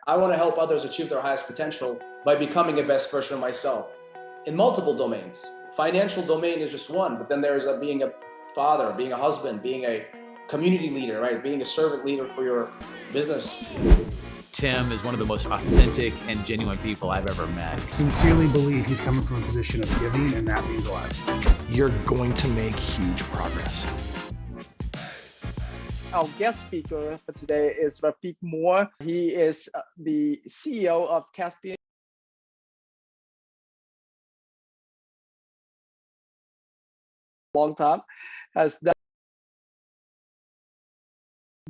I want to help others achieve their highest potential by becoming a best version of myself in multiple domains. Financial domain is just one, but then there's being a father, being a husband, being a community leader, right? Being a servant leader for your business. Tim is one of the most authentic and genuine people I've ever met. Sincerely believe he's coming from a position of giving, and that means a lot. You're going to make huge progress. Our guest speaker for today is Rafik Moore. He is the CEO of Caspian. Long time, has done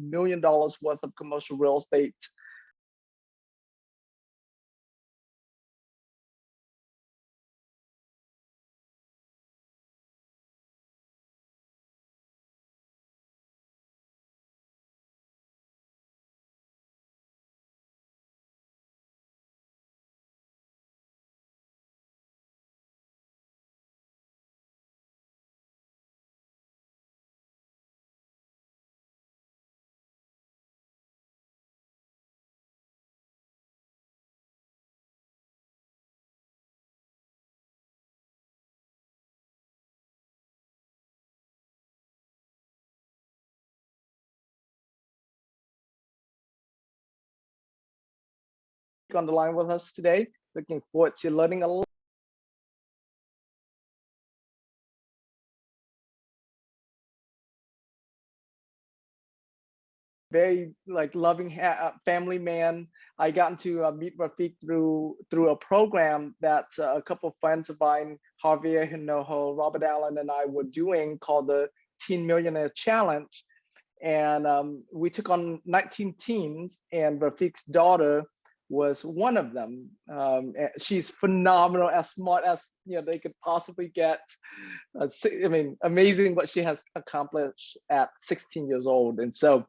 $1 million worth of commercial real estate. On the line with us today. Looking forward to learning a lot. Very loving family man. I got to meet Rafik through a program that a couple of friends of mine, Javier Hinojo, Robert Allen, and I were doing called the Teen Millionaire Challenge. And we took on 19 teens, and Rafik's daughter was one of them. She's phenomenal, as smart as they could possibly get. I mean, amazing what she has accomplished at 16 years old. And so,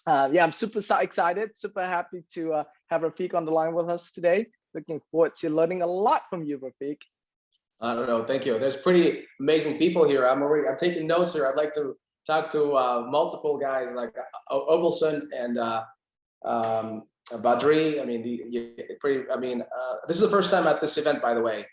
yeah, I'm super excited, super happy to have Rafik on the line with us today. Looking forward to learning a lot from you, Rafik. I don't know, thank you. There's pretty amazing people here. I'm taking notes here. I'd like to talk to multiple guys like Obelson and Badri. I mean, this is the first time at this event, by the way.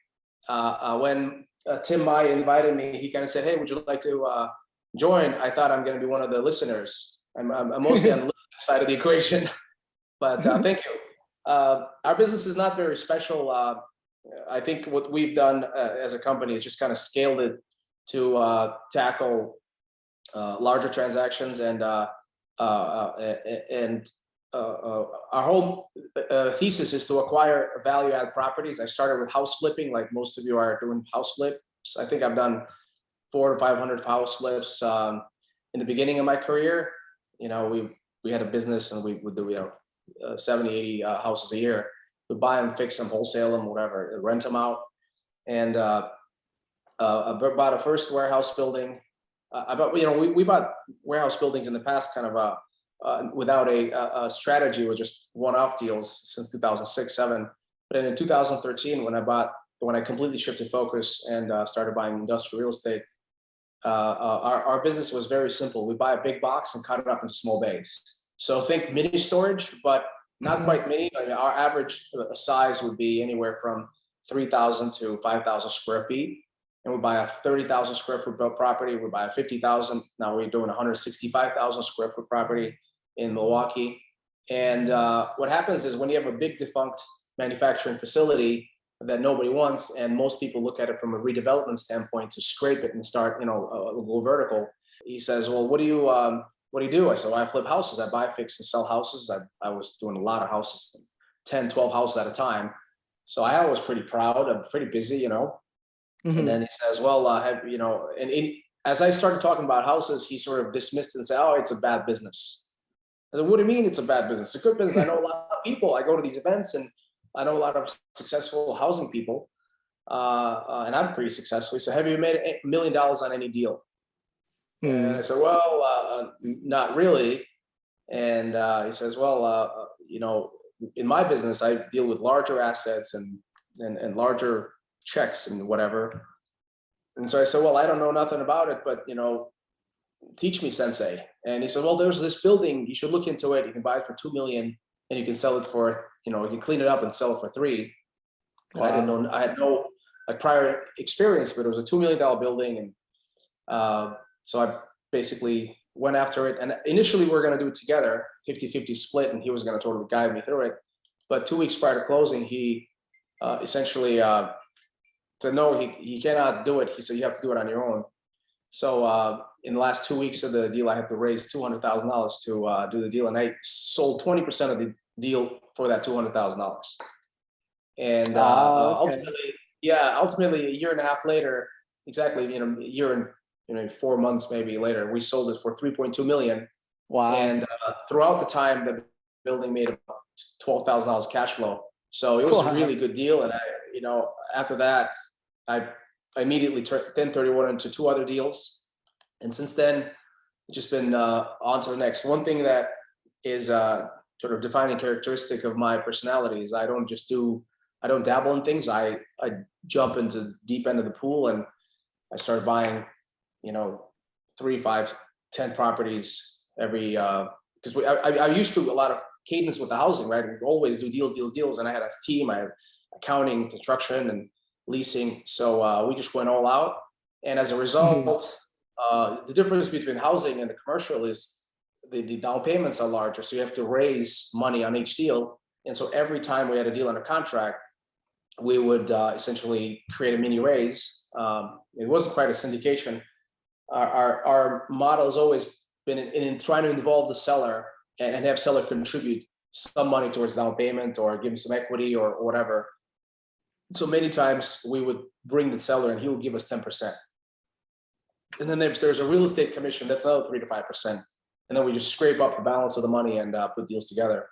When Tim Mai invited me, he kind of said, "Hey, would you like to join?" I thought I'm going to be one of the listeners. I'm mostly on the side of the equation, but thank you. Our business is not very special. I think what we've done as a company is just kind of scaled it to tackle larger transactions, and our whole thesis is to acquire value-add properties. I started with house flipping, like most of you are doing house flips. I think I've done 400 to 500 house flips in the beginning of my career. We had a business, and we would do 70, 80 houses a year. We buy them, fix them, wholesale them, whatever, rent them out. And I bought a first warehouse building. We bought warehouse buildings in the past, kind of without a strategy, with just one-off deals since 2006, 2007. But in 2013, when I completely shifted focus and started buying industrial real estate, our business was very simple. We buy a big box and cut it up into small bays. So think mini storage, but not quite mini. I mean, our average size would be anywhere from 3,000 to 5,000 square feet. And we buy a 30,000 square foot property. We buy a 50,000. Now we're doing 165,000 square foot property in Milwaukee. And what happens is, when you have a big defunct manufacturing facility that nobody wants, and most people look at it from a redevelopment standpoint to scrape it and start, go vertical. He says, "Well, what do you do?" I said, "Well, I flip houses. I buy, fix, and sell houses." I was doing a lot of houses, 10, 12 houses at a time. So I was pretty proud. I'm pretty busy, And then he says, "Well, as I started talking about houses, he sort of dismissed and said, 'Oh, it's a bad business.' I said, 'What do you mean it's a bad business? It's a good business. I know a lot of people. I go to these events, and I know a lot of successful housing people, and I'm pretty successful.' He said, 'Have you made $1 million on any deal?' And I said, 'Well, not really.' And he says, 'Well, in my business, I deal with larger assets and larger checks and whatever.' And so I said, 'Well, I don't know nothing about it, but teach me, sensei.' And he said, 'Well, there's this building. You should look into it. You can buy it for $2 million. and you can sell it for, you can clean it up and sell it for 3. And I didn't know, I had no like prior experience, but it was a $2 million building. And so I basically went after it. And initially we were going to do it together, 50-50 split, and he was going to totally guide me through it. But 2 weeks prior to closing, he essentially said, no, he cannot do it. He said, you have to do it on your own. So in the last 2 weeks of the deal, I had to raise $200,000 to do the deal. And I sold 20% of the deal for that $200,000. And ultimately a year and a half later, exactly, a year and 4 months maybe later, we sold it for 3.2 million. Wow. And throughout the time, the building made about $12,000 cash flow. So it was a really good deal. And after that, I immediately turned 1031 into 2 other deals. And since then, it's just been on to the next. One thing that is sort of defining characteristic of my personality is I don't dabble in things. I jump into the deep end of the pool, and I start buying, 3, 5, 10 properties every, because I used to a lot of cadence with the housing, right? We always do deals. And I had a team, I had accounting, construction, and leasing. So we just went all out. And as a result, the difference between housing and the commercial is the down payments are larger. So you have to raise money on each deal. And so every time we had a deal under contract, we would essentially create a mini raise. It wasn't quite a syndication. Our model has always been in trying to involve the seller and have seller contribute some money towards down payment or give him some equity or whatever. So many times we would bring the seller and he would give us 10%. And then there's a real estate commission that's another 3 to 5%. And then we just scrape up the balance of the money and put deals together.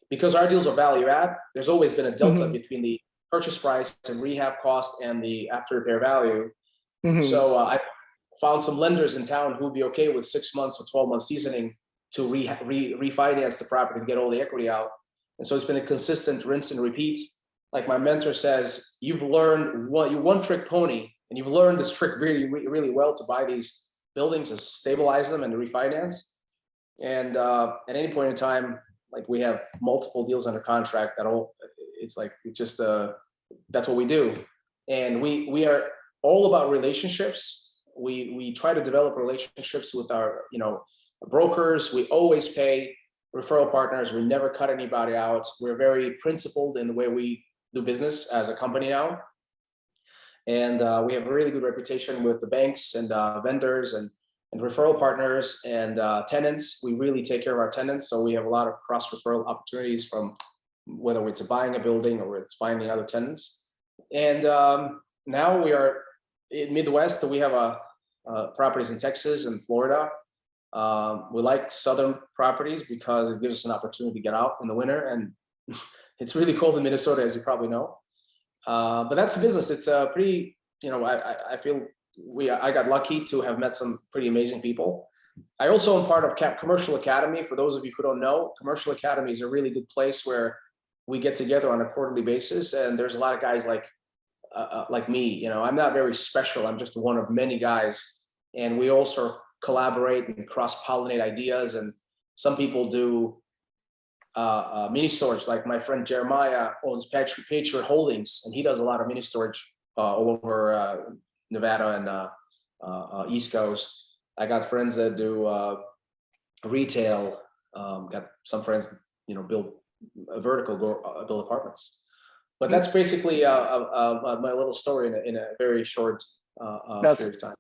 Because our deals are value add, there's always been a delta between the purchase price and rehab cost and the after repair value. So I found some lenders in town who would be okay with 6 months or 12 months seasoning to refinance the property and get all the equity out. And so it's been a consistent rinse and repeat. Like my mentor says, you've learned you one trick pony, and you've learned this trick really, really well to buy these buildings and stabilize them and refinance. And at any point in time, like we have multiple deals under contract that's what we do. And we are all about relationships. We try to develop relationships with our, brokers. We always pay referral partners. We never cut anybody out. We're very principled in the way we do business as a company now. And we have a really good reputation with the banks and vendors and referral partners and tenants. We really take care of our tenants. So we have a lot of cross referral opportunities from whether it's buying a building or it's finding other tenants. And now we are in Midwest. We have properties in Texas and Florida. We like southern properties because it gives us an opportunity to get out in the winter, and it's really cold in Minnesota, as you probably know. But that's the business. It's a pretty, I feel I got lucky to have met some pretty amazing people. I also am part of Commercial Academy. For those of you who don't know, Commercial Academy is a really good place where we get together on a quarterly basis, and there's a lot of guys like me. I'm not very special. I'm just one of many guys, and we also collaborate and cross-pollinate ideas. And some people do mini storage, like my friend Jeremiah owns Patriot Holdings, and he does a lot of mini storage all over Nevada and East Coast. I got friends that do retail. Got some friends, build a vertical, build apartments. But that's basically my little story in a very short period of time.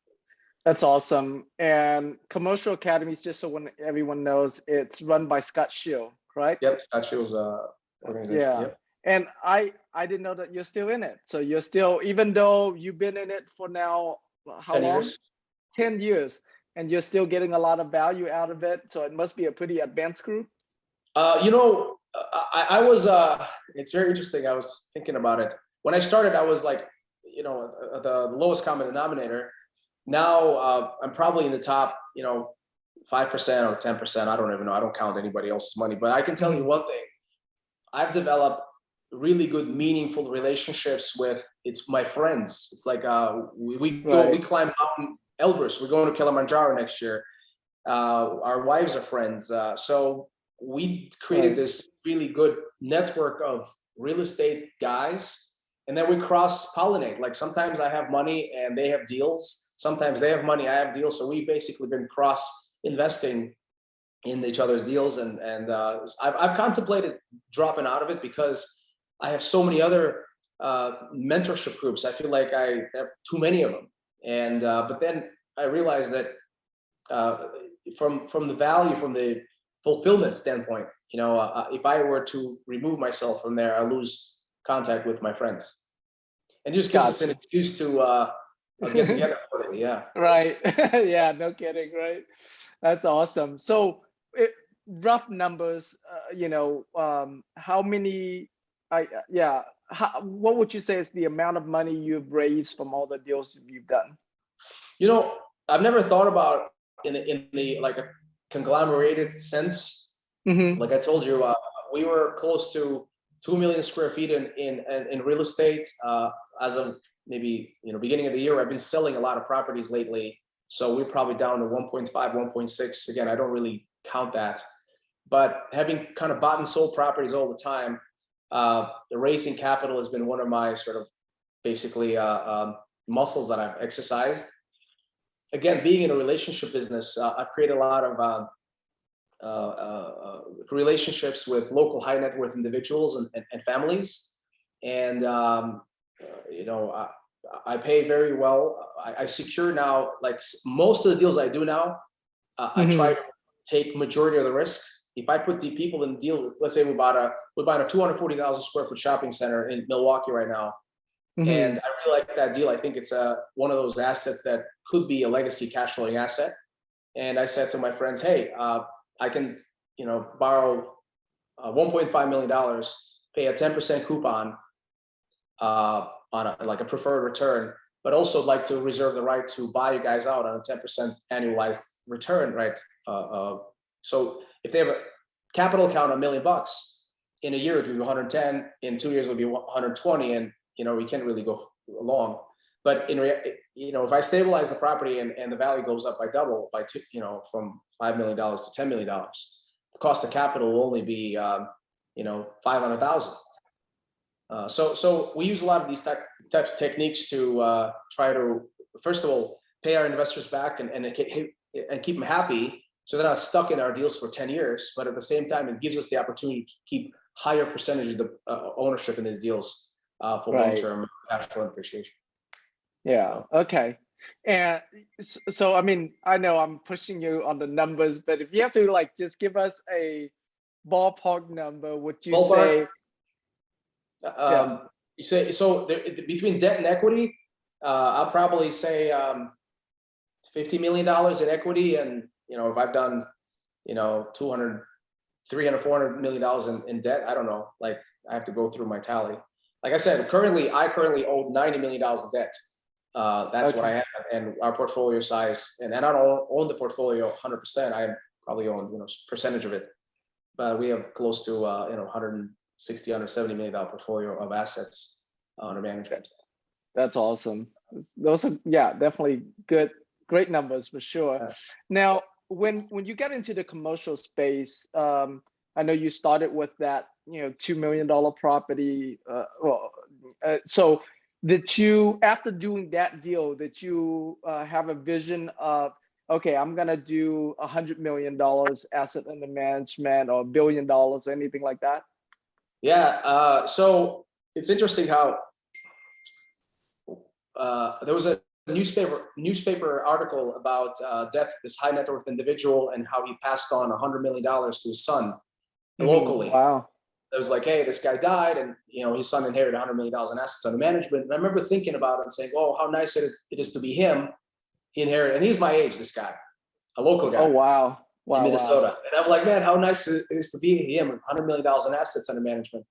That's awesome. And Commercial Academy is, just so everyone knows, it's run by Scott Shield, right? Yep, Scott Shield's organization. Yeah. Yep. And I didn't know that you're still in it. So you're still, even though you've been in it for now, how 10 long? years. 10 years. And you're still getting a lot of value out of it. So it must be a pretty advanced group. I was, it's very interesting. I was thinking about it. When I started, I was like, the lowest common denominator. Now I'm probably in the top, 5% or 10%. I don't even know. I don't count anybody else's money, but I can tell you one thing. I've developed really good, meaningful relationships with my friends. It's like we climb Mountain Elbrus. We're going to Kilimanjaro next year. Our wives are friends. So we created this really good network of real estate guys, and then we cross pollinate. Like sometimes I have money and they have deals. Sometimes they have money, I have deals. So we've basically been cross investing in each other's deals, and I've contemplated dropping out of it because I have so many other mentorship groups. I feel like I have too many of them, and but then I realized that from the value, from the fulfillment standpoint, if I were to remove myself from there, I lose contact with my friends, and just gives us an excuse to get together. Yeah. Right. Yeah, no kidding, right? That's awesome. So rough numbers, how many, what would you say is the amount of money you've raised from all the deals you've done? I've never thought about in the like a conglomerated sense. Mm-hmm. Like I told you, we were close to 2 million square feet in real estate as of maybe beginning of the year. I've been selling a lot of properties lately, so we're probably down to 1.5, 1.6. Again, I don't really count that, but having kind of bought and sold properties all the time, the raising capital has been one of my sort of basically muscles that I've exercised. Again, being in a relationship business, I've created a lot of relationships with local high net worth individuals and families, and I pay very well. I secure now, like most of the deals I do now, I try to take majority of the risk. If I put the people in the deal, let's say we're buying a 240,000 square foot shopping center in Milwaukee right now, and I really like that deal. I think it's one of those assets that could be a legacy cash flowing asset. And I said to my friends, hey, I can borrow $1.5 million, pay a 10% coupon on a preferred return, but also like to reserve the right to buy you guys out on a 10% annualized return, right? So if they have a capital account $1 million, in a year it would be 110, in 2 years it would be 120, and we can't really go long. But if I stabilize the property and the value goes up by double, by from $5 million to $10 million, the cost of capital will only be 500,000. So we use a lot of these types of techniques to try to, first of all, pay our investors back and keep them happy, so they're not stuck in our deals for 10 years. But at the same time, it gives us the opportunity to keep higher percentage of the ownership in these deals for long-term cash flow appreciation. Yeah. Okay. And so, I mean, I know I'm pushing you on the numbers, but if you have to just give us a ballpark number, would you say? You say so between debt and equity, I'll probably say $50 million in equity, and if I've done 200, 300, $400 million in debt, I don't know, like I have to go through my tally. Like I said, I currently owe $90 million in debt. That's what I have, and our portfolio size, and I don't own the portfolio 100%. I probably own percentage of it, but we have close to 160, $170 million portfolio of assets under management. That's awesome. Those are definitely great numbers for sure. Yeah. Now, when you get into the commercial space, I know you started with that $2 million property. So did you, after doing that deal, did you have a vision of, okay, I'm gonna do $100 million asset under management, or $1 billion, anything like that? Yeah. So it's interesting how there was a newspaper article about death, this high net worth individual, and how he passed on $100 million to his son locally. Wow. It was like, hey, this guy died, and his son inherited $100 million in assets under management. And I remember thinking about it and saying, "Oh, how nice it is to be him." He inherited, and he's my age, this guy, a local guy. Oh wow, in Minnesota. Wow. And I'm like, man, how nice it is to be him with $100 million in assets under management.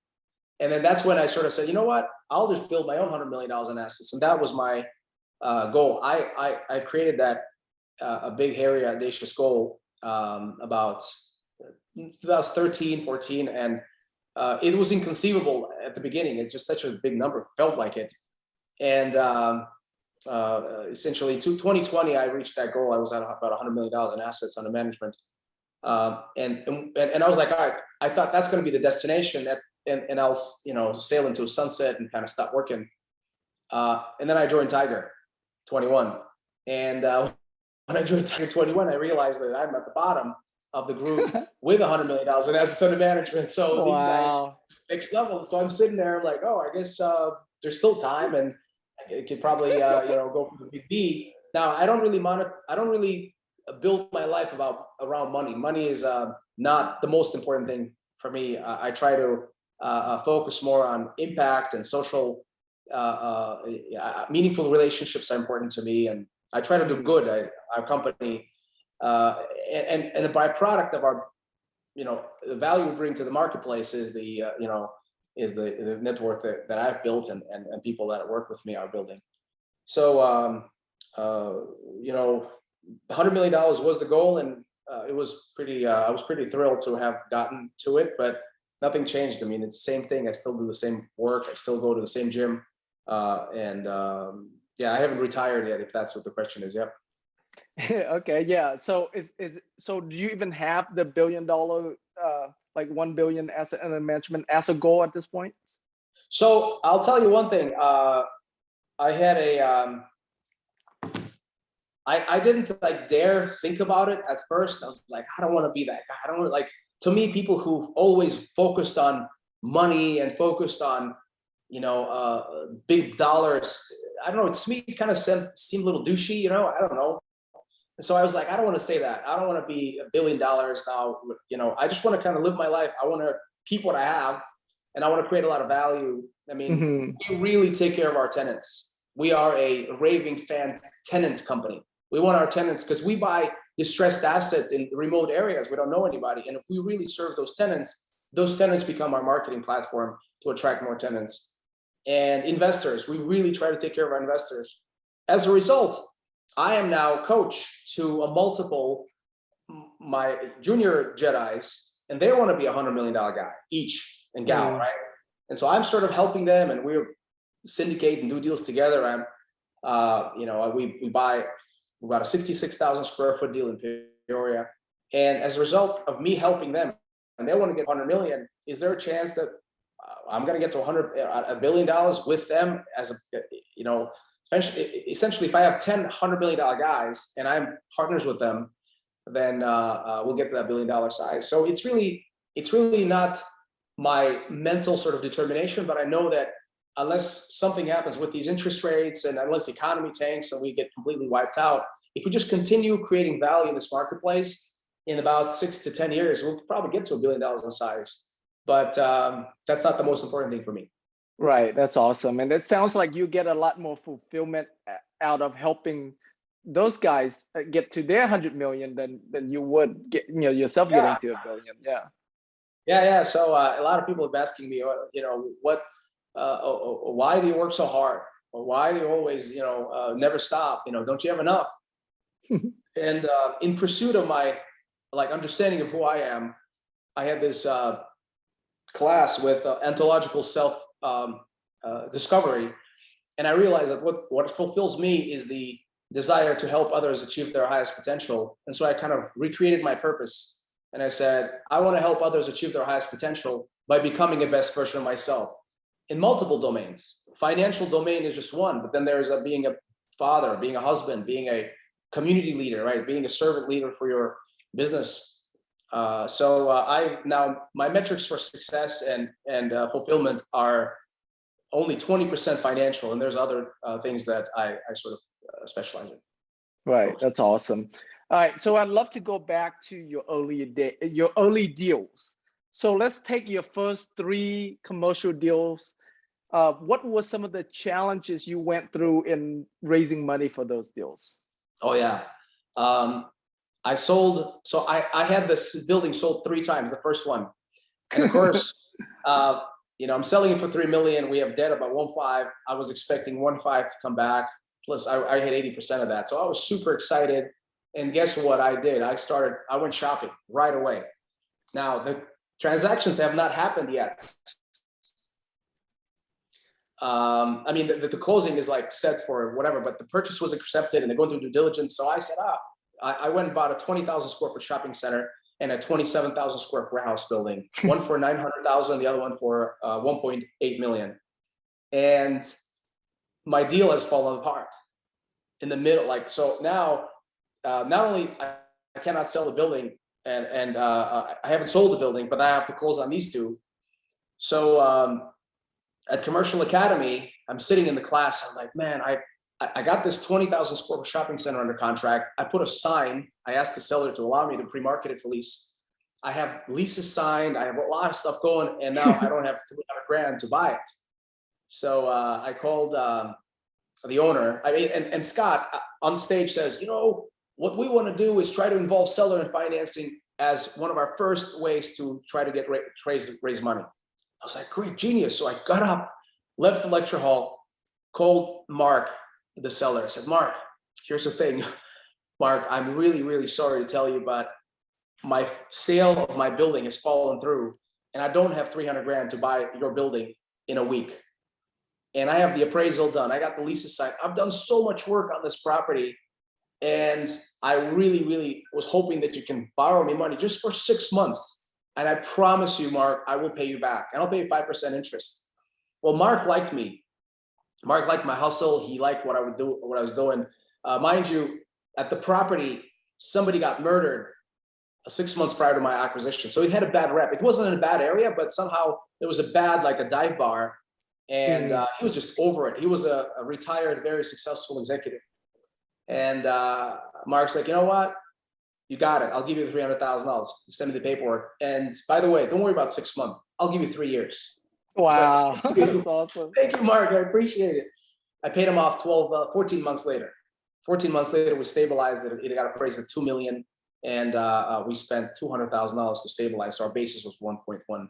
And then that's when I sort of said, you know what? I'll just build my own $100 million in assets, and that was my goal. I've created that a big, hairy, audacious goal about 2013, 14, and it was inconceivable at the beginning. It's just such a big number, felt like it. And essentially, to 2020, I reached that goal. I was at about $100 million in assets under management. And I was like, all right, I thought that's going to be the destination, and I'll, sail into a sunset and kind of stop working. And then I joined Tiger 21, and when I joined Tiger 21, I realized that I'm at the bottom of the group with $100 million in assets under management. So these guys next level. So I'm sitting there like, oh, I guess there's still time, and I could probably go for the big B. Now I don't really build my life around money. Money is not the most important thing for me. I try to focus more on impact and social, meaningful relationships are important to me, and I try to do good. Our company, and a byproduct of our, the value we bring to the marketplace is the net worth that I've built, and people that work with me are building. So, $100 million was the goal, and it was pretty. I was pretty thrilled to have gotten to it, but nothing changed. I mean, it's the same thing. I still do the same work. I still go to the same gym, yeah, I haven't retired yet, if that's what the question is. Yep. Okay, yeah. So so do you even have the $1 billion, like 1 billion asset under management as a goal at this point? So I'll tell you one thing. I had I didn't dare think about it at first. I was like, I don't want to be that guy. I don't want to me, people who've always focused on money and focused on, big dollars, I don't know, to me, it kind of seemed a little douchey, I don't know. And so I was like, I don't want to say that. I don't want to be $1 billion now. I just want to kind of live my life. I want to keep what I have, and I want to create a lot of value. I mean, we really take care of our tenants. We are a raving fan tenant company. We want our tenants, because we buy distressed assets in remote areas. We don't know anybody. And if we really serve those tenants become our marketing platform to attract more tenants. And investors, we really try to take care of our investors. As a result, I am now coach to my junior Jedis, and they want to be $100 million guy each, and gal, right? And so I'm sort of helping them, and we're syndicate and do deals together. We bought a 66,000 square foot deal in Peoria. And as a result of me helping them, and they want to get 100 million, is there a chance that I'm going to get to $1 billion with them essentially if I have 10 $100 million guys and I'm partners with them, then we'll get to that $1 billion size. So it's really not my mental sort of determination, but I know that unless something happens with these interest rates, and unless the economy tanks and we get completely wiped out, if we just continue creating value in this marketplace, in about 6 to 10 years, we'll probably get to $1 billion in size. But that's not the most important thing for me. Right, that's awesome. And it sounds like you get a lot more fulfillment out of helping those guys get to their 100 million than you would get, yourself getting to $1 billion. Yeah. So a lot of people have been asking me, why do you work so hard? Or why do you always, never stop? Don't you have enough? And in pursuit of my understanding of who I am, I had this class with ontological self discovery, and I realized that what fulfills me is the desire to help others achieve their highest potential. And so I kind of recreated my purpose, and I said, I want to help others achieve their highest potential by becoming a best version of myself in multiple domains. Financial domain is just one, but then there's being a father, being a husband, being a community leader, right? Being a servant leader for your business. Now my metrics for success and fulfillment are only 20% financial, and there's other things that I sort of specialize in. Right, that's awesome. All right, so I'd love to go back to your early deals. So let's take your first 3 commercial deals. What were some of the challenges you went through in raising money for those deals? Oh yeah. I had this building sold 3 times, the first one. And of course, I'm selling it for $3 million. We have debt about 1.5. I was expecting 1.5 to come back. Plus I had 80% of that. So I was super excited. And guess what I did? I went shopping right away. Now the transactions have not happened yet. The closing is set for whatever, but the purchase was accepted and they're going through due diligence. So I said, I went and bought a 20,000 square foot shopping center and a 27,000 square warehouse building, one for 900,000, the other one for 1.8 million. And my deal has fallen apart in the middle. Like, so now, not only I cannot sell the building, and I haven't sold the building, but I have to close on these two. So at Commercial Academy, I'm sitting in the class. I'm like, man, I got this 20,000 square foot shopping center under contract. I put a sign. I asked the seller to allow me to pre-market it for lease. I have leases signed. I have a lot of stuff going, and now I don't have 300 grand to buy it. So I called the owner. And Scott on stage says, you know, what we want to do is try to involve seller in financing as one of our first ways to try to get raise money. I was like, great, genius. So I got up, left the lecture hall, called Mark, the seller. I said, Mark, here's the thing. Mark, I'm really, really sorry to tell you, but my sale of my building has fallen through, and I don't have 300 grand to buy your building in a week. And I have the appraisal done. I got the leases signed. I've done so much work on this property. And I really, really was hoping that you can borrow me money just for 6 months. And I promise you, Mark, I will pay you back. And I'll pay you 5% interest. Well, Mark liked me. Mark liked my hustle. He liked what I would do, what I was doing. Mind you, at the property, somebody got murdered 6 months prior to my acquisition. So it had a bad rep. It wasn't in a bad area, but somehow there was a bad, like a dive bar. And he was just over it. He was a retired, very successful executive. And Mark's like, you know what? You got it. I'll give you the $300,000. Send me the paperwork. And by the way, don't worry about 6 months. I'll give you 3 years. Wow, So, that's awesome. Thank you, Mark. I appreciate it. I paid him off 14 months later. 14 months later, we stabilized it. It got appraised at $2 million, and we spent $200,000 to stabilize. So our basis was 1.1.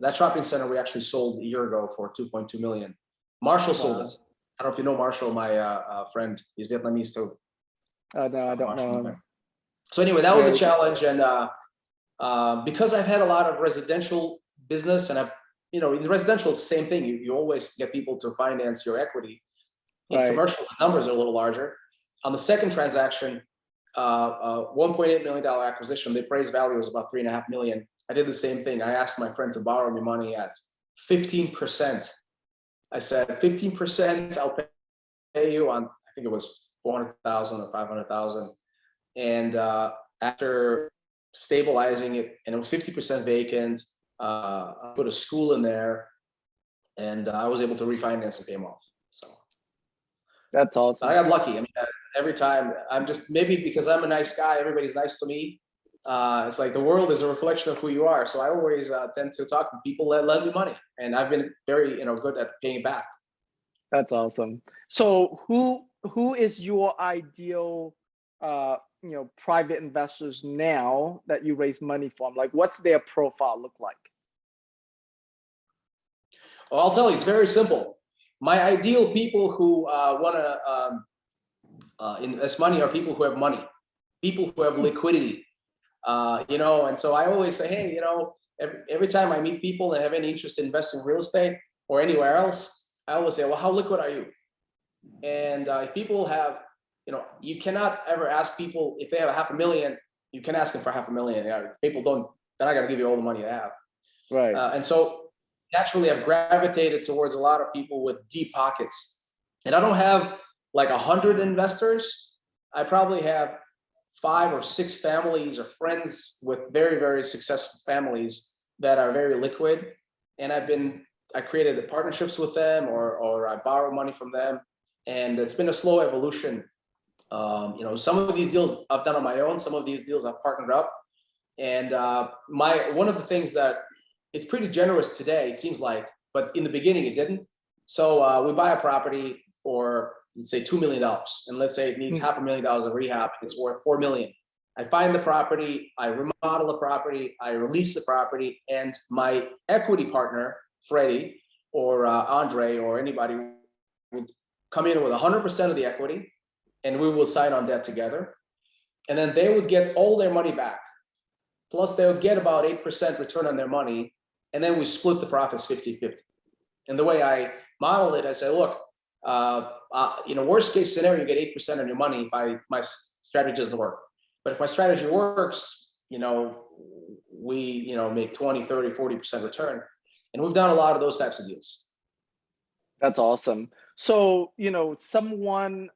That shopping center we actually sold a year ago for 2.2 million. Marshall sold it. I don't know if you know Marshall, my friend. He's Vietnamese too. No, I don't know him. So anyway, that was a challenge, and because I've had a lot of residential business, and I've, in residential, it's the same thing. You always get people to finance your equity. In commercial, the numbers are a little larger. On the second transaction, $1.8 million acquisition, the appraised value was about $3.5 million. I did the same thing. I asked my friend to borrow me money at 15%. I said, 15%, I'll pay you on, I think it was 400,000 or 500,000. And after stabilizing it, and it was 50% vacant, I put a school in there, and I was able to refinance and pay them off. So that's awesome. I got lucky. I mean, every time I'm just, maybe because I'm a nice guy, everybody's nice to me. It's like the world is a reflection of who you are. So I always tend to talk to people that lend me money, and I've been very, good at paying it back. That's awesome. So who is your ideal, private investors now that you raise money from? Like, what's their profile look like? Well, I'll tell you, it's very simple. My ideal people who want to invest money are people who have money, people who have liquidity. And so I always say, hey, every time I meet people that have any interest in investing in real estate or anywhere else, I always say, well, how liquid are you? And if people have, you cannot ever ask people if they have $500,000, you can ask them for $500,000. People they're not going to give you all the money they have. Right. And so naturally I've gravitated towards a lot of people with deep pockets. And I don't have like 100 investors. I probably have 5 or 6 families or friends with very, very successful families that are very liquid. And I created partnerships with them, or I borrow money from them. And it's been a slow evolution. Some of these deals I've done on my own, some of these deals I've partnered up. And one of the things that it's pretty generous today, it seems like, but in the beginning it didn't. So we buy a property for, let's say, $2 million, and let's say it needs $500,000 of rehab, it's worth $4 million. I find the property, I remodel the property, I release the property, and my equity partner, Freddie or Andre or anybody, would come in with 100% of the equity, and we will sign on debt together. And then they would get all their money back. Plus they would get about 8% return on their money. And then we split the profits 50-50. And the way I model it, I say, look, worst case scenario, you get 8% on your money if my strategy doesn't work. But if my strategy works, we make 20, 30, 40% return. And we've done a lot of those types of deals. That's awesome. So, someone,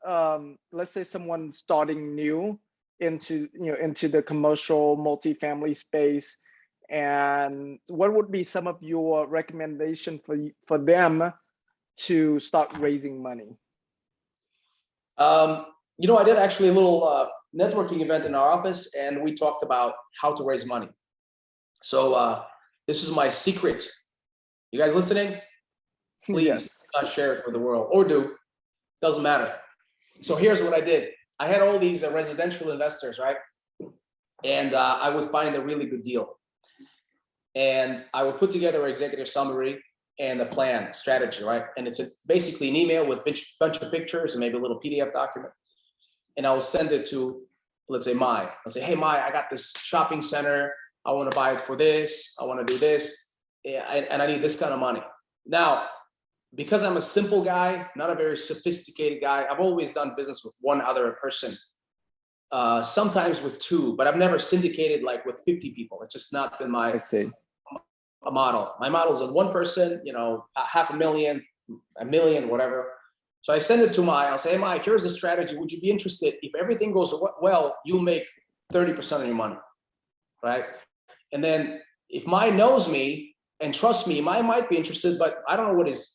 let's say someone starting new into the commercial multifamily space, and what would be some of your recommendation for them to start raising money? I did actually a little networking event in our office, and we talked about how to raise money. So this is my secret. You guys listening? Please Yes. not share it with the world, or do. Doesn't matter. So here's what I did. I had all these residential investors, right? And I would find a really good deal. And I would put together an executive summary and a plan, strategy, right? And it's basically an email with a bunch of pictures and maybe a little PDF document. And I'll send it to, let's say, Mai. I'll say, hey, Mai, I got this shopping center. I want to buy it for this. I want to do this. And I need this kind of money. Now, because I'm a simple guy, not a very sophisticated guy, I've always done business with one other person, sometimes with two, but I've never syndicated like with 50 people. It's just not been my model. My model is with one person, $500,000, $1 million, whatever. So I send it to Mai. I'll say, hey, Mai, here's the strategy. Would you be interested? If everything goes well, you'll make 30% of your money, right? And then if Mai knows me and trusts me, Mai might be interested, but I don't know what his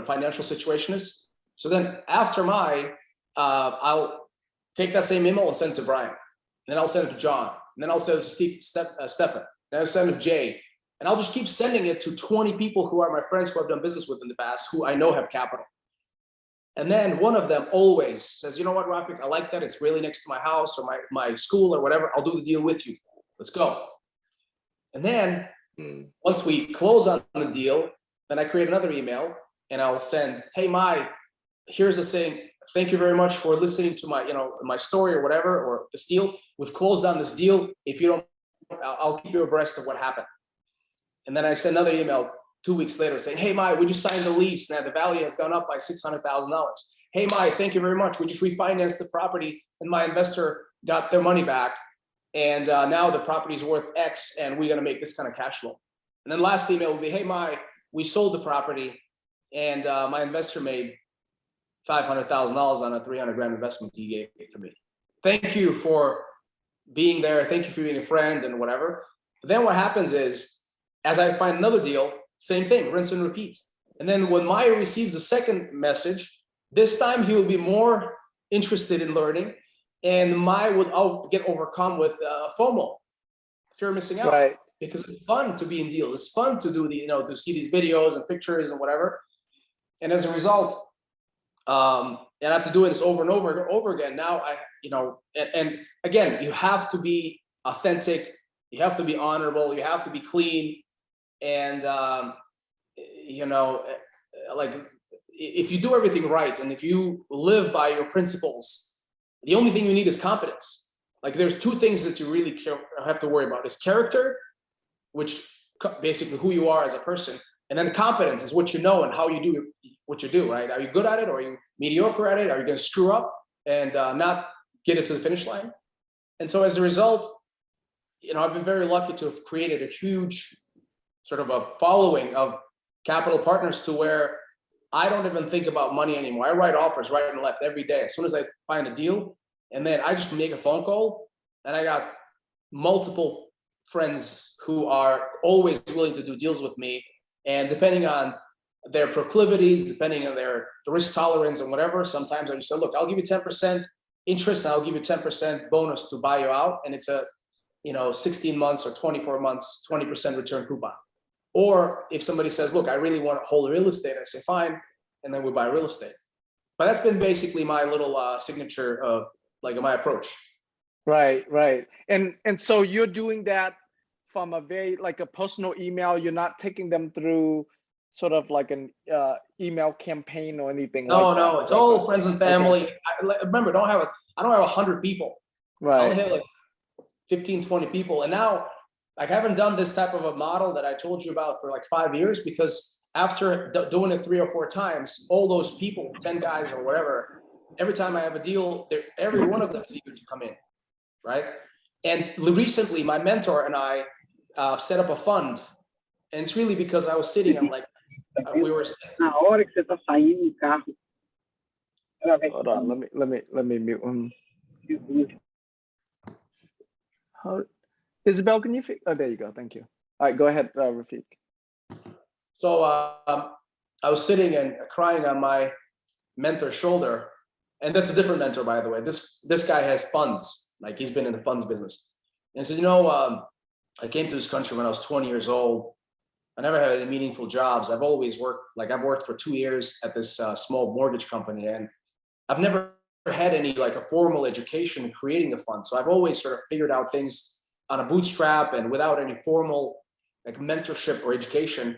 financial situation is. So then after Mai, I'll take that same email and send it to Brian. And then I'll send it to John. And then I'll send it to Stefan. Then I'll send it to Jay. And I'll just keep sending it to 20 people who are my friends who I've done business with in the past, who I know have capital. And then one of them always says, you know what, Rafik, I like that. It's really next to my house or my school or whatever. I'll do the deal with you. Let's go. And then once we close on the deal, then I create another email and I'll send, hey, Mai, here's the thing. Thank you very much for listening to my story or whatever, or this deal. We've closed on this deal. If you don't, I'll keep you abreast of what happened. And then I send another email 2 weeks later saying, hey, Mai, we just signed the lease. Now the value has gone up by $600,000. Hey, Mai, thank you very much. We just refinanced the property and my investor got their money back. And now the property is worth X and we're going to make this kind of cash flow. And then last email will be, hey, Mai, we sold the property and my investor made $500,000 on a $300,000 investment he gave to me. Thank you for being there. Thank you for being a friend and whatever. But then what happens is, as I find another deal, same thing, rinse and repeat. And then when Maya receives a second message, this time he will be more interested in learning, and Maya would get overcome with FOMO, fear of missing out, right? Because it's fun to be in deals. It's fun to do to see these videos and pictures and whatever. And as a result, and I have to do this over and over and over again. Now and again, you have to be authentic. You have to be honorable. You have to be clean. And like if you do everything right and if you live by your principles, the only thing you need is competence. Like there's two things that you really have to worry about: is character, which basically who you are as a person, and then competence is what you know and how you do what you do, right? Are you good at it, or are you mediocre at it? Are you going to screw up and not get it to the finish line? And so as a result, I've been very lucky to have created a huge sort of a following of capital partners to where I don't even think about money anymore. I write offers right and left every day. As soon as I find a deal, and then I just make a phone call, and I got multiple friends who are always willing to do deals with me. And depending on their proclivities, depending on their risk tolerance and whatever, sometimes I just say, look, I'll give you 10% interest and I'll give you 10% bonus to buy you out. And it's a 16 months or 24 months, 20% return coupon. Or if somebody says, look, I really want to hold real estate, I say, fine. And then we buy real estate. But that's been basically my little signature of my approach. Right. And so you're doing that from a very a personal email. You're not taking them through sort of like an email campaign or anything like that. No, it's all friends and family. Okay. Remember, I don't have 100 people. Right. I only have 15, 20 people. And now I haven't done this type of a model that I told you about for 5 years, because after doing it 3 or 4 times, all those people, 10 guys or whatever, every time I have a deal, every one of them is eager to come in, right? And recently, my mentor and I set up a fund, and it's really because I was sitting at like we were. Na hora que você tá saindo do carro. Hold on, let me mute him. How, Isabel, can you fix? Oh, there you go. Thank you. All right, go ahead, Rafik. So I was sitting and crying on my mentor's shoulder, and that's a different mentor, by the way. This guy has funds, like he's been in the funds business. And he said, you know, I came to this country when I was 20 years old. I never had any meaningful jobs. I've always worked, like I've worked for 2 years at this small mortgage company, and I've never had any like a formal education in creating a fund. So I've always sort of figured out things on a bootstrap and without any formal like mentorship or education.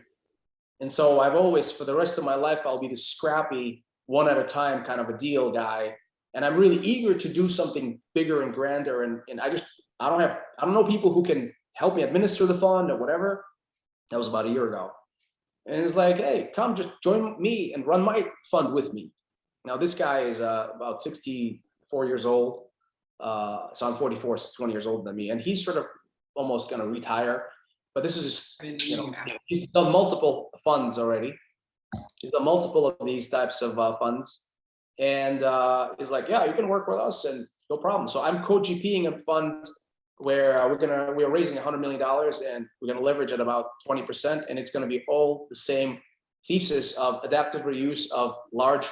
And so I've always, for the rest of my life, I'll be this scrappy, one at a time kind of a deal guy. And I'm really eager to do something bigger and grander. And I don't know people who can help me administer the fund or whatever. That was about a year ago. And it's like, hey, come just join me and run my fund with me. Now, this guy is about 64 years old. So I'm 44, so 20 years older than me. And he's sort of almost going to retire. But this is just, you know, he's done multiple funds already. He's done multiple of these types of funds. And he's like, yeah, you can work with us and no problem. So I'm co-GPing a fund where we're raising $100 million and we're going to leverage at about 20%. And it's going to be all the same thesis of adaptive reuse of large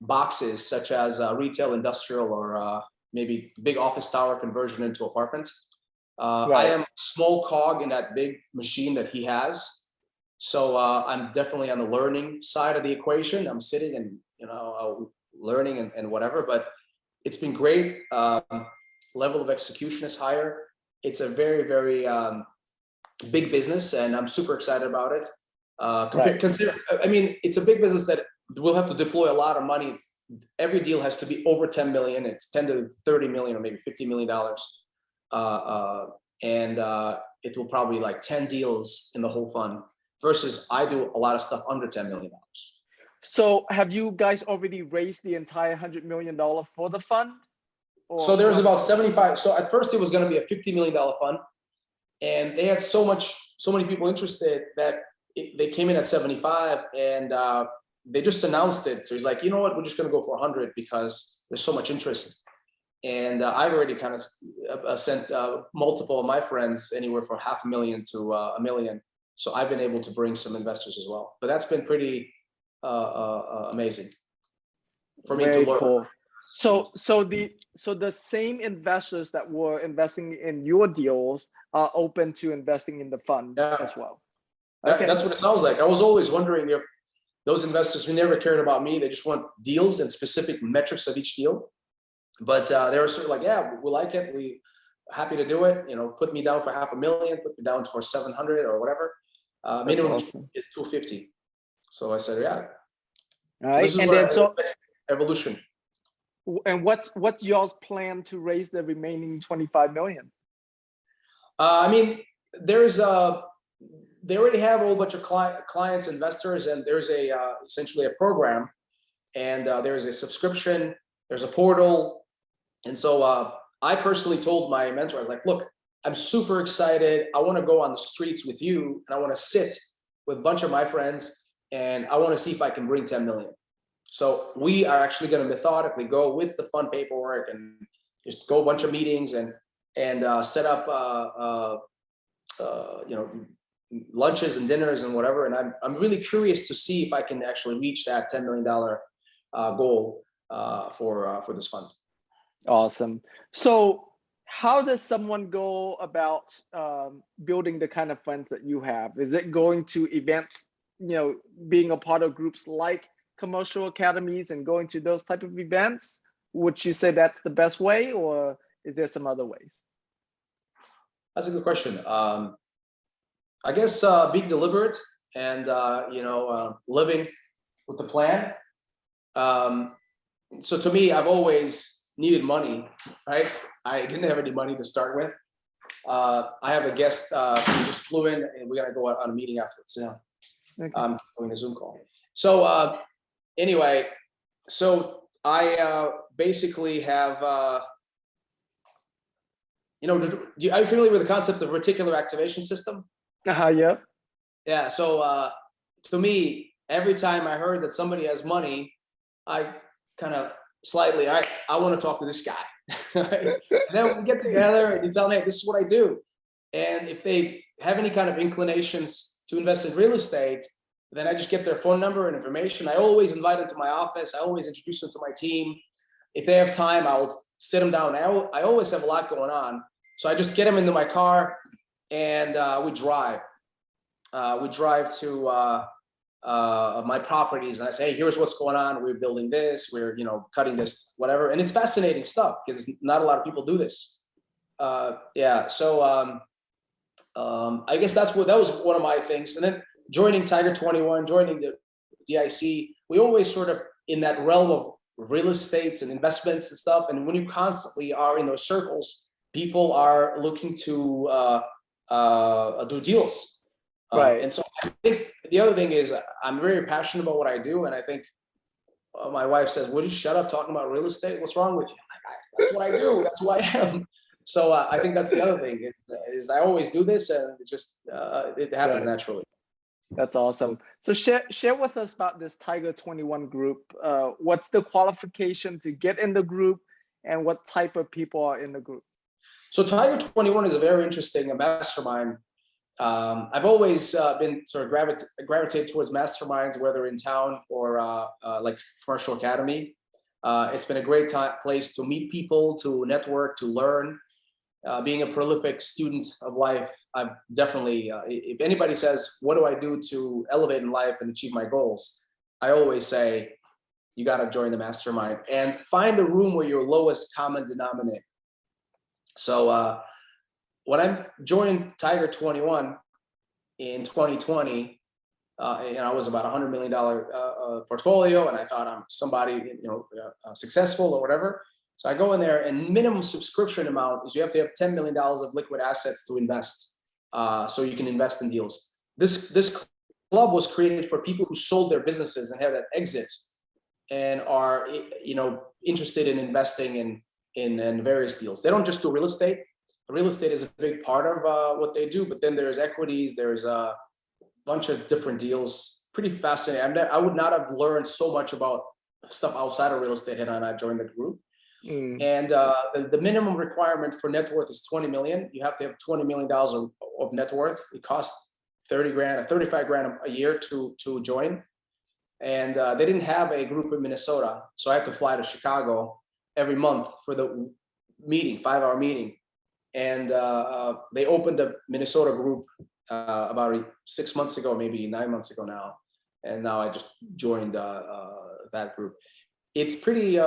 boxes, such as retail, industrial, or maybe big office tower conversion into apartment. I am a small cog in that big machine that he has. So I'm definitely on the learning side of the equation. I'm sitting and, you know, learning and whatever, but it's been great. Level of execution is higher. It's a very, very big business, and I'm super excited about it. I mean, it's a big business that we'll have to deploy a lot of money. Every deal has to be over 10 million. It's 10 to 30 million or maybe $50 million. And it will probably like 10 deals in the whole fund versus I do a lot of stuff under $10 million. So have you guys already raised the entire $100 million for the fund? So there's about 75. So at first it was going to be a $50 million fund, and they had so many people interested that they came in at 75, and they just announced it. So he's like, you know what, we're just going to go for 100 because there's so much interest. And I've already kind of sent multiple of my friends anywhere from $500,000 to $1 million. So I've been able to bring some investors as well. But that's been pretty amazing for me to learn. Cool. So the same investors that were investing in your deals are open to investing in the fund as well. Okay. That's what it sounds like. I was always wondering if those investors who never cared about me, they just want deals and specific metrics of each deal. But they were sort of like, yeah, we like it. We happy to do it. You know, put me down for $500,000, put me down for 700 or whatever. Minimum awesome. Is 250. So I said, yeah. All right. So and then evolution. And what's y'all's plan to raise the remaining 25 million? I mean, they already have a whole bunch of clients, investors, and there's essentially a program, and there's a subscription, there's a portal. And so I personally told my mentor, I was like, look, I'm super excited. I want to go on the streets with you, and I want to sit with a bunch of my friends, and I want to see if I can bring 10 million. So we are actually going to methodically go with the fund paperwork and just go a bunch of meetings and set up you know, lunches and dinners and whatever. And I'm really curious to see if I can actually reach that $10 million goal for this fund. Awesome. So how does someone go about building the kind of funds that you have? Is it going to events, you know, being a part of groups like commercial academies and going to those type of events? Would you say that's the best way, or is there some other ways? That's a good question. I guess being deliberate and you know, living with the plan. So to me, I've always needed money, right? I didn't have any money to start with. I have a guest who just flew in, and we gotta go on a meeting afterwards. Yeah, okay. I'm doing a Zoom call. So anyway, so I basically have are you familiar with the concept of reticular activation system? Yeah. Yeah. So to me, every time I heard that somebody has money, I kind of slightly, all right, I want to talk to this guy. Right? And then we get together and you tell me, hey, this is what I do. And if they have any kind of inclinations to invest in real estate, then I just get their phone number and information. I always invite them to my office. I always introduce them to my team. If they have time, I'll sit them down. I always have a lot going on. So I just get them into my car and we drive. We drive to my properties and I say, hey, here's what's going on. We're building this, we're cutting this, whatever. And it's fascinating stuff because not a lot of people do this. Yeah, so I guess that was one of my things. And then joining Tiger 21, joining the DIC, we always sort of in that realm of real estate and investments and stuff. And when you constantly are in those circles, people are looking to do deals. Right. And so I think the other thing is I'm very passionate about what I do. And I think my wife says, would you shut up talking about real estate? What's wrong with you? That's what I do. That's who I am. So I think that's the other thing is I always do this and it just, it happens naturally. That's awesome. So share with us about this Tiger 21 group. What's the qualification to get in the group and what type of people are in the group? So Tiger 21 is a very interesting mastermind. I've always been sort of gravitated towards masterminds, whether in town or like Commercial Academy. It's been a great place to meet people, to network, to learn. Being a prolific student of life, I've definitely, if anybody says, what do I do to elevate in life and achieve my goals? I always say, you got to join the mastermind and find the room where your lowest common denominator. So when I joined Tiger 21 in 2020, I was about $100 million portfolio, and I thought I'm somebody, successful or whatever. So I go in there, and minimum subscription amount is you have to have $10 million of liquid assets to invest, so you can invest in deals. This club was created for people who sold their businesses and have that exit, and are interested in investing in various deals. They don't just do real estate. Real estate is a big part of what they do, but then there's equities, there's a bunch of different deals. Pretty fascinating. I would not have learned so much about stuff outside of real estate had I not joined the group. And the minimum requirement for net worth is 20 million. You have to have $20 million of net worth. It costs 30 grand or 35 grand a year to join. And they didn't have a group in Minnesota, so I had to fly to Chicago every month for the meeting, 5-hour meeting. And they opened a Minnesota group about 6 months ago, maybe 9 months ago now. And now I just joined that group. It's pretty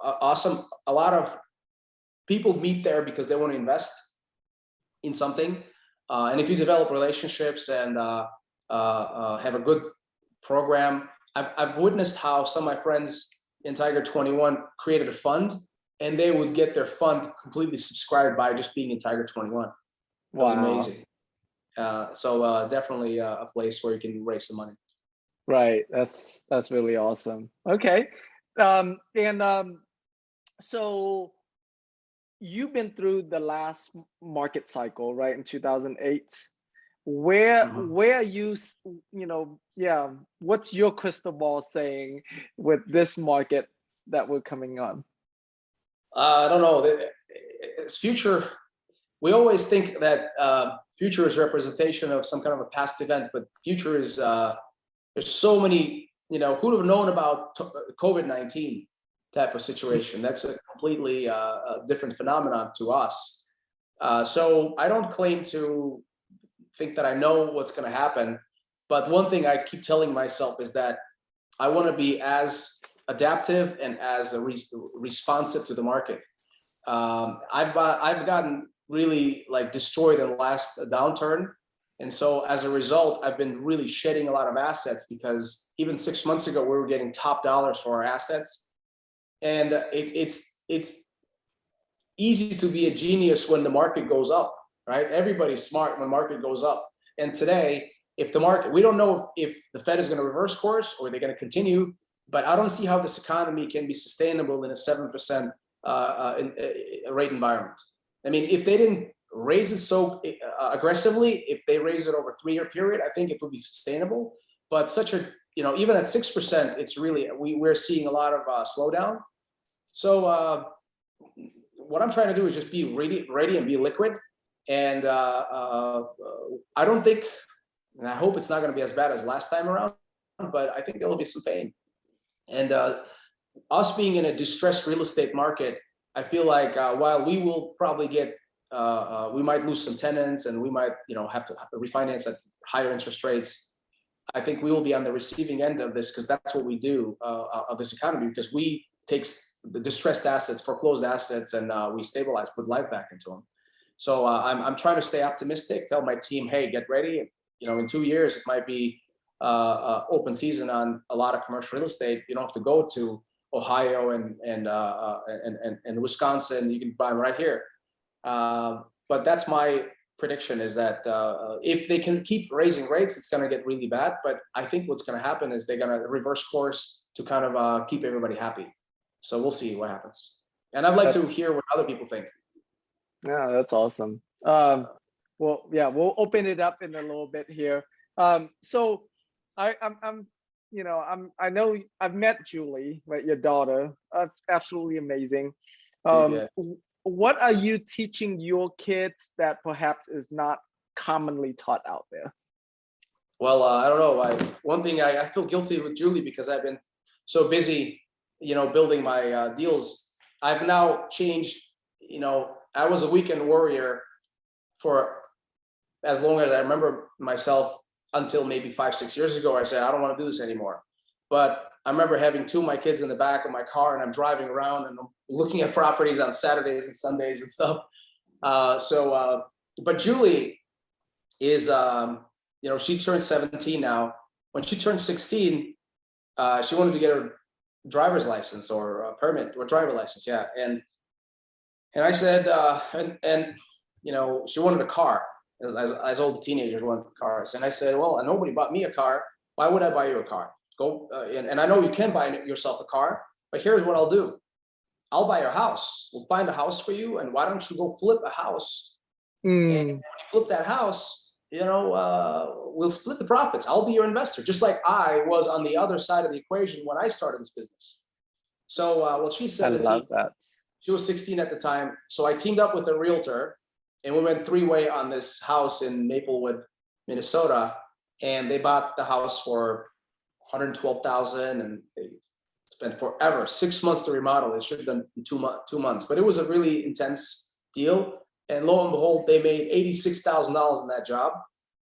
awesome. A lot of people meet there because they want to invest in something. And if you develop relationships and have a good program, I've witnessed how some of my friends in Tiger 21 created a fund, and they would get their fund completely subscribed by just being in Tiger 21. That was amazing. So definitely a place where you can raise some money. Right. That's really awesome. Okay. So you've been through the last market cycle, right, in 2008. Where are you, what's your crystal ball saying with this market that we're coming on? I don't know. It's future. We always think that future is representation of some kind of a past event, but future is, there's so many, who would have known about COVID-19 type of situation? That's a completely different phenomenon to us. So I don't claim to think that I know what's going to happen, but one thing I keep telling myself is that I want to be as adaptive and as responsive to the market. I've gotten really destroyed in the last downturn. And so as a result, I've been really shedding a lot of assets because even 6 months ago, we were getting top dollars for our assets. And it's easy to be a genius when the market goes up, right? Everybody's smart when the market goes up. And today, if the market, we don't know if the Fed is going to reverse course or they're going to continue, but I don't see how this economy can be sustainable in a 7% rate environment. I mean, if they didn't raise it so aggressively, if they raise it over a 3-year period, I think it would be sustainable. But such a, even at 6%, it's really, we're seeing a lot of slowdown. So what I'm trying to do is just be ready and be liquid. And I don't think, and I hope it's not going to be as bad as last time around, but I think there will be some pain. And us being in a distressed real estate market, I feel like while we will probably get, we might lose some tenants and we might, have to refinance at higher interest rates. I think we will be on the receiving end of this, because that's what we do of this economy, because we take the distressed assets, foreclosed assets, and we stabilize, put life back into them. So I'm trying to stay optimistic, tell my team, hey, get ready. In 2 years, it might be open season on a lot of commercial real estate. You don't have to go to Ohio and Wisconsin. You can buy them right here. But that's my prediction, is that if they can keep raising rates, it's going to get really bad. But I think what's going to happen is they're going to reverse course to kind of keep everybody happy. So we'll see what happens. And I'd like to hear what other people think. Yeah, that's awesome. Well, yeah, we'll open it up in a little bit here. So I know I've met Julie, right, your daughter. Absolutely amazing. What are you teaching your kids that perhaps is not commonly taught out there? Well, I don't know. One thing I feel guilty with Julie, because I've been so busy, building my deals. I've now changed. I was a weekend warrior for as long as I remember myself, until maybe 5-6 years ago. I said, I don't want to do this anymore. But I remember having 2 of my kids in the back of my car, and I'm driving around and I'm looking at properties on Saturdays and Sundays and stuff. But Julie is, she turned 17 now. When she turned 16, she wanted to get her driver's license or a permit or driver license. Yeah. And I said, she wanted a car, as old teenagers want cars. And I said, well, nobody bought me a car. Why would I buy you a car? Go, and I know you can buy yourself a car, but here's what I'll do. I'll buy your house. We'll find a house for you. And why don't you go flip a house? And when you flip that house, we'll split the profits. I'll be your investor, just like I was on the other side of the equation when I started this business. So, well, she's 17. I love that. She was 16 at the time. So I teamed up with a realtor, and we went 3-way on this house in Maplewood, Minnesota. And they bought the house for $112,000, and they spent forever, 6 months to remodel. It should have done in 2 months, but it was a really intense deal. And lo and behold, they made $86,000 in that job.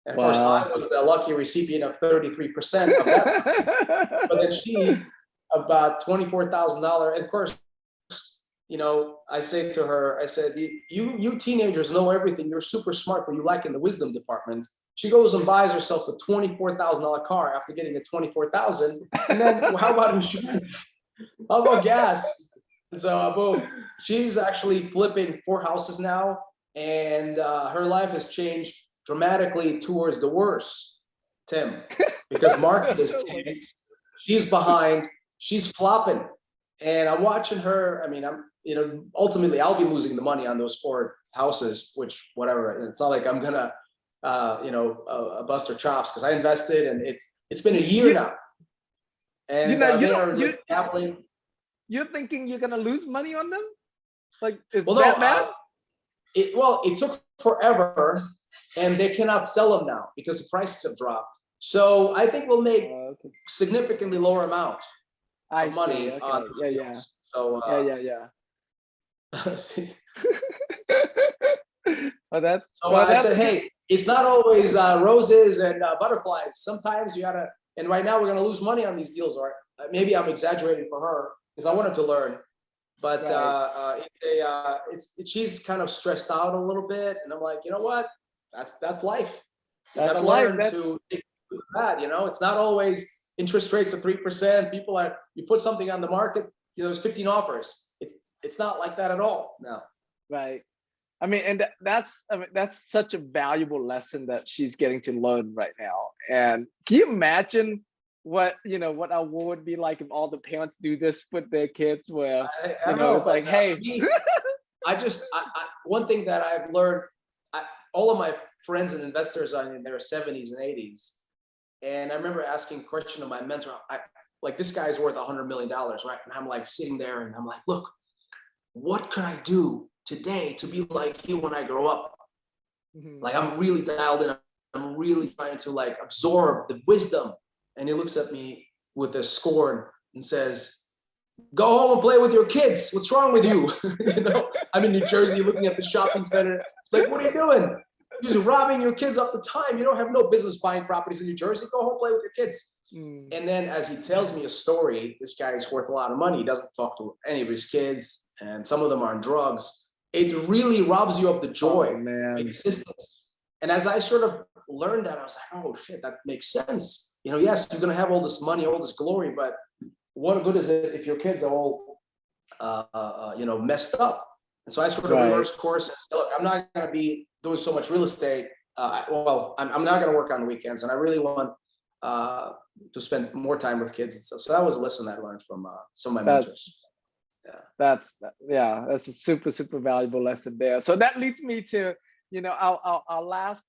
And of course, I was the lucky recipient of 33% of that. But then she, about $24,000. And of course, I say to her, I said, you teenagers know everything. You're super smart, but you lack in the wisdom department. She goes and buys herself a $24,000 car after getting a $24,000. And then how about insurance? How about gas? And so boom, she's actually flipping 4 houses now. And her life has changed dramatically towards the worse, Tim, because market is changed. She's behind, she's flopping. And I'm watching her. I mean, ultimately I'll be losing the money on those 4 houses, which whatever. It's not like I'm gonna bust her chops, because I invested, and it's been a year now. And you're thinking you're gonna lose money on them? Like, is well, that no, bad? It took forever, and they cannot sell them now because the prices have dropped. So I think we'll make significantly lower amount of money. Okay. On Yeah. So See. I said, hey, it's not always roses and butterflies. Sometimes you gotta. And right now we're gonna lose money on these deals, or maybe I'm exaggerating for her because I wanted to learn. But she's kind of stressed out a little bit, and I'm like, you know what? That's life. You gotta learn to take that. It's not always interest rates of 3%. You put something on the market, there's 15 offers. It's not like that at all. No. Right. I mean, and that's such a valuable lesson that she's getting to learn right now. And can you imagine what our world would be like if all the parents do this with their kids, where it's like, hey, one thing that I've learned, all of my friends and investors are in their 70s and 80s. And I remember asking a question of my mentor, like, this guy's worth $100 million, right? And I'm like sitting there and I'm like, look, what can I do today to be like you when I grow up? Like, I'm really dialed in. I'm really trying to like absorb the wisdom. And he looks at me with a scorn and says, go home and play with your kids. What's wrong with you? You know, I'm in New Jersey looking at the shopping center. It's like, what are you doing? You're just robbing your kids up the time. You don't have no business buying properties in New Jersey. Go home, play with your kids. And then as he tells me a story, this guy is worth a lot of money. He doesn't talk to any of his kids, and some of them are on drugs. It really robs you of the joy of existence. And as I sort of learned that, I was like, oh shit, that makes sense. You know, yes, you're gonna have all this money, all this glory, but what good is it if your kids are all, you know, messed up? And so I sort of reversed course and said, look, I'm not gonna be doing so much real estate. Well, I'm not gonna work on the weekends, and I really want to spend more time with kids and stuff. So that was a lesson I learned from some of my mentors. That's a super valuable lesson there. So that leads me to, you know, our last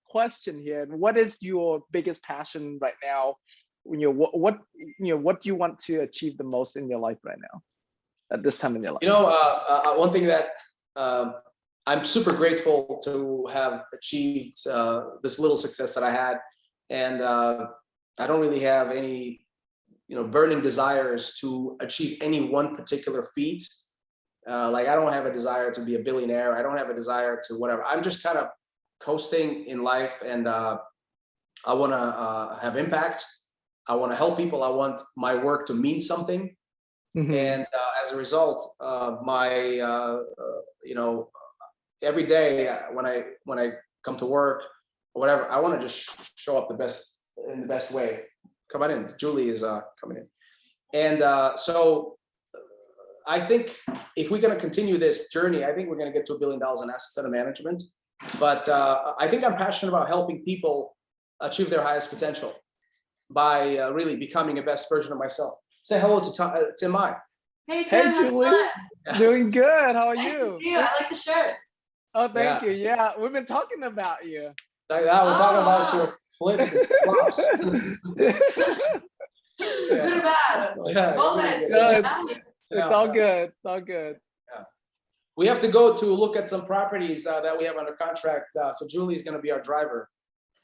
question here. What is your biggest passion right now? You know, what do you want to achieve the most in your life right now at this time in your life? You know, one thing that I'm super grateful to have achieved this little success that I had, and I don't really have any, you know, burning desires to achieve any one particular feat. Like, I don't have a desire to be a billionaire. I don't have a desire to whatever. I'm just kind of coasting in life, and I want to have impact. I want to help people. I want my work to mean something. And as a result, you know, every day when I come to work or whatever, I want to just show up in the best way. Come on in. Julie is coming in. And so I think if we're going to continue this journey, I think we're going to get to $1 billion in assets under management. But I think I'm passionate about helping people achieve their highest potential by really becoming a best version of myself. Say hello to Tim Mai. Hey, Tim, hey Julie. Doing good. How are nice you? To see you? I like the shirt. Oh, thank you. Yeah, we've been talking about you. Like that, we're talking about your flips and flops. Good or bad? Both ways. It's all good. It's all good. Yeah. We have to go to look at some properties that we have under contract. So Julie's going to be our driver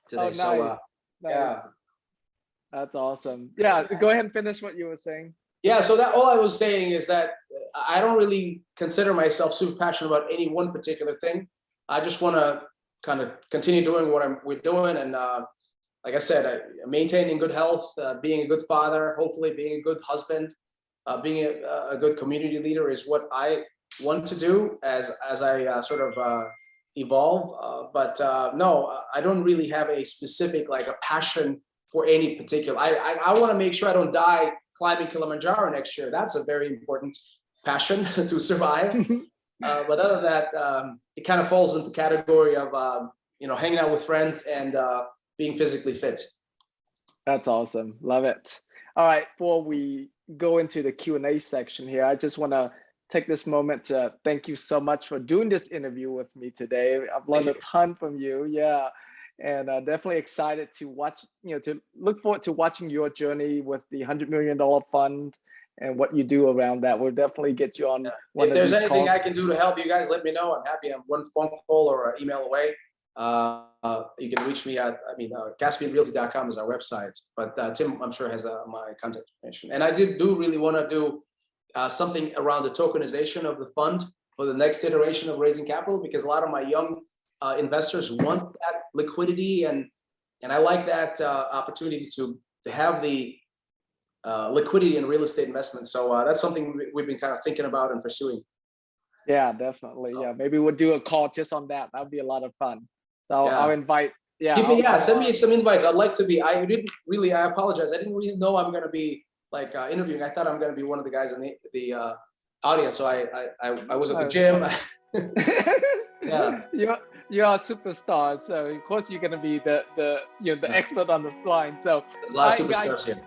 today. Oh, nice. So nice. Yeah, that's awesome. Yeah, go ahead and finish what you were saying. Yeah, so that all I was saying is that I don't really consider myself super passionate about any one particular thing. I just want to kind of continue doing what we're doing, and like I said, maintaining good health, being a good father, hopefully being a good husband, being a good community leader is what I want to do as I sort of evolve. But no, I don't really have a specific, like, a passion for any particular. I want to make sure I don't die climbing Kilimanjaro next year. That's a very important passion to survive. But other than that, it kind of falls into the category of you know, hanging out with friends and being physically fit. That's awesome. Love it. All right, before we go into the Q&A section here, I just want to take this moment to thank you so much for doing this interview with me today. I've learned a ton from you. Yeah. And definitely excited to watch, you know, to look forward to watching your journey with the $100 million fund and what you do around that. We'll definitely get you on one of these calls. If there's anything I can do to help you guys, let me know. I'm happy. I'm one phone call or an email away. You can reach me at, CaspianRealty.com is our website, but Tim, I'm sure, has my contact information. And I do really want to do something around the tokenization of the fund for the next iteration of raising capital, because a lot of my young investors want that liquidity, and I like that opportunity to have the liquidity in real estate investments. So that's something we've been kind of thinking about and pursuing. Yeah, definitely. Yeah, maybe we'll do a call just on that. That'd be a lot of fun. So I'll invite. Yeah, send me some invites. I'd like to be. I apologize. I didn't really know I'm going to be like interviewing. I thought I'm going to be one of the guys in the audience. So I was at the gym. Yeah. You're a superstar, so of course you're gonna be the expert on the flying. So there's a lot of superstars here.